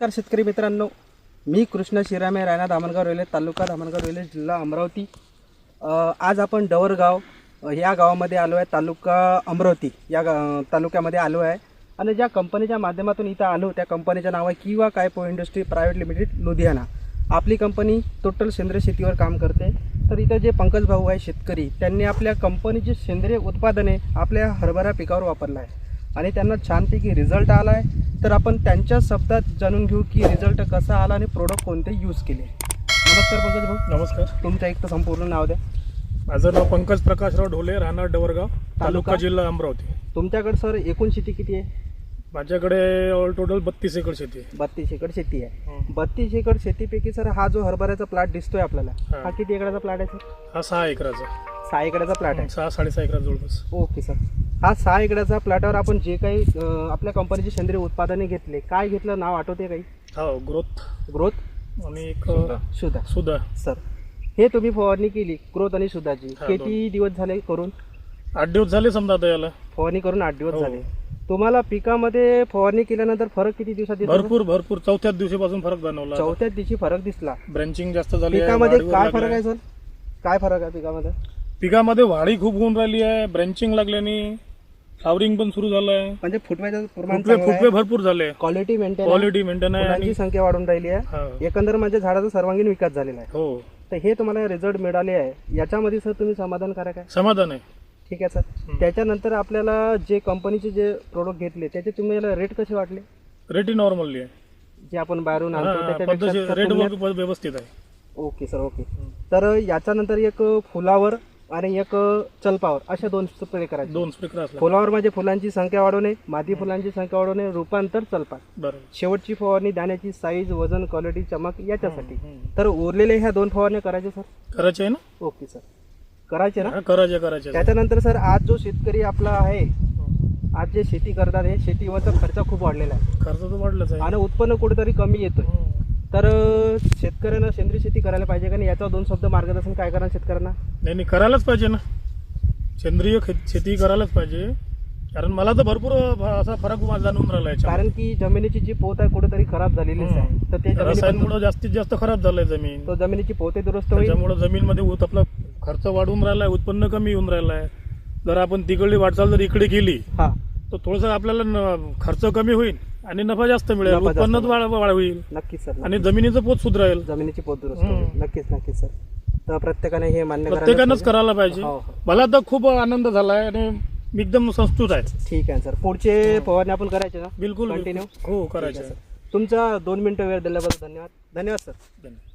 नमस्कार शेतकरी मित्रांनो, मी कृष्ण शिरामे, राणा धामणगाव रेल्वे, तालुका धामणगाव रेल्वे, जिल्हा अमरावती। आज आपण डवरगाव या गावामध्ये आलो आहे, तालुका अमरावती या तालुक्यामध्ये आलो आहे। आणि ज्या कंपनीच्या माध्यमातून इथं आलो त्या कंपनीचं नाव आहे किवा कायपो इंडस्ट्री प्रायव्हेट लिमिटेड लुधियाना। आपली कंपनी टोटल सेंद्रिय शेतीवर काम करते। तर इथं जे पंकज भाऊ आहे शेतकरी, त्यांनी आपल्या कंपनीचे सेंद्रिय उत्पादने आपल्या हरभरा पिकावर वापरला आहे आणि त्यांना छानपैकी रिझल्ट आला आहे। तर आपण त्यांच्या शब्दात जाणून घेऊ की रिझल्ट कसा आला आणि प्रोडक्ट कोणते यूज केले। नमस्कार पंकज भाऊ। नमस्कार। तुमचं एक तर संपूर्ण नाव द्या। माझं नाव पंकज प्रकाशराव ढोले, राहणार डवरगाव, तालुका जिल्हा अमरावती। तुमच्याकडे सर एकूण शेती किती आहे? माझ्याकडे ऑल टोटल 32 एकर शेती आहे। 32 एकर शेती आहे। 32 एकर शेतीपैकी सर हा जो हरभऱ्याचा प्लॉट दिसतोय आपल्याला, हा किती एकराचा प्लॉट आहे सर? हा 6 एकराचा। 6 एकराचा प्लॉट आहे। 6-6.5 एकर जवळपास। Okay sir. हा 6 एकराचा प्लॉटवर आपण जे काही आपल्या कंपनीची सेंद्रिय उत्पादने घेतले, काय घेतलं नाव आठवते काही? हो, ग्रोथ आणि एक सुधा सर, हे तुम्ही फवारणी केली ग्रोथ आणि सुधाची, किती दिवस झाले करून? 8 दिवस झाले समजा आता याला फवारणी करून 8 दिवस झाले। तुम्हाला पिकामध्ये फवारणी केल्यानंतर फरक किती दिवसात दिसला? भरपूर 4थ्याच दिवशीपासून फरक जाणवला। 4थ्याच दिवशी फरक दिसला। ब्रँचिंग जास्त झाली। पिकामध्ये काय फरक आहे सर? काय फरक आहे पिकामध्ये? पिकामध्ये वाढी खूप होऊन राहिली आहे, ब्रँचिंग लागल्याने फ्लावरिंग पण सुरू झालंय, म्हणजे फुटव्याचं प्रमाण फुटवे भरपूर झाले, क्वालिटी मेंटेन आहे, फुलांची संख्या वाढून राहिली आहे, एकंदर म्हणजे झाडाचा सर्वांगीण विकास झालेला आहे। हो, तर हे तुम्हाला रिझल्ट मिळाले आहे, याच्यामध्ये सर तुम्ही समाधानकारक आहे? समाधान आहे। ठीक आहे सर। त्याच्यानंतर आपल्याला जे कंपनीचे जे प्रोडक्ट घेतले त्याचे तुम्हाला रेट कसे वाटले? रेट नॉर्मली आहे, जे आपण बाहेरून आणतो त्याच्यापेक्षा रेट व्यवस्थित आहे। Okay sir, okay. तर याच्यानंतर एक फुलावर आणि एक चलपावर अशा 2 स्प्रे करायचे। 2 स्प्रे करायचे। फुलावर म्हणजे फुलांची संख्या वाढवणे, मादी फुलांची संख्या वाढवणे, रूपांतर चलपात। बरोबर। शेवटची फवारणी दाण्याची साईज, वजन, क्वालिटी, चमक याच्यासाठी। तर उरलेले ह्या 2 फवारण्या करायच्या सर? करायचे आहे ना। ओके सर, करायचे ना? करायचे। त्याच्यानंतर सर, आज जो शेतकरी आपला आहे, आज जे शेती करतात, हे शेतीवरचा खर्च खूप वाढलेला आहे। खर्च तर वाढलाच आहे आणि उत्पन्न कुठेतरी कमी येतोय। तर शेतकऱ्यांना सेंद्रिय शेती करायला पाहिजे का नाही, याचा 2 शब्द मार्गदर्शन काय करा शेतकऱ्यांना? नाही, करायलाच पाहिजे ना, सेंद्रिय शेती करायलाच पाहिजे। कारण मला तर भरपूर असा फरक जाणून राहिला आहे। कारण की जमिनीची जी पोत आहे कुठेतरी खराब झालेली आहे, तर ते रसायनमुळे जास्तीत जास्त खराब झालंय जमीन, तो जमिनीची पोते दुरुस्त होईल, त्यामुळे जमीनमध्ये आपला खर्च वाढून राहिलाय, उत्पन्न कमी होऊन राहिलाय। जर आपण तिकडली वाटचाल जर इकडे केली तर थोडस आपल्याला खर्च कमी होईल आणि नफा जास्त मिळेल, उत्पन्न वाढ होईल। नक्कीच सर। आणि जमिनीचं पोत सुधारेल, जमिनीची पोत दुरुस्त होईल। नक्कीच सर। तर प्रत्येकाने हे मान्य प्रत्येकानंच करायला पाहिजे। मला तर खूप आनंद झालाय आणि मी एकदम संतुष्ट आहे। ठीक आहे सर। पुढचे फवारणी आपण करायचे ना? बिलकुल कंटिन्यू? हो, करायचे। तुमचा 2 मिनिटं वेळ दिल्याबद्दल धन्यवाद सर। धन्यवाद।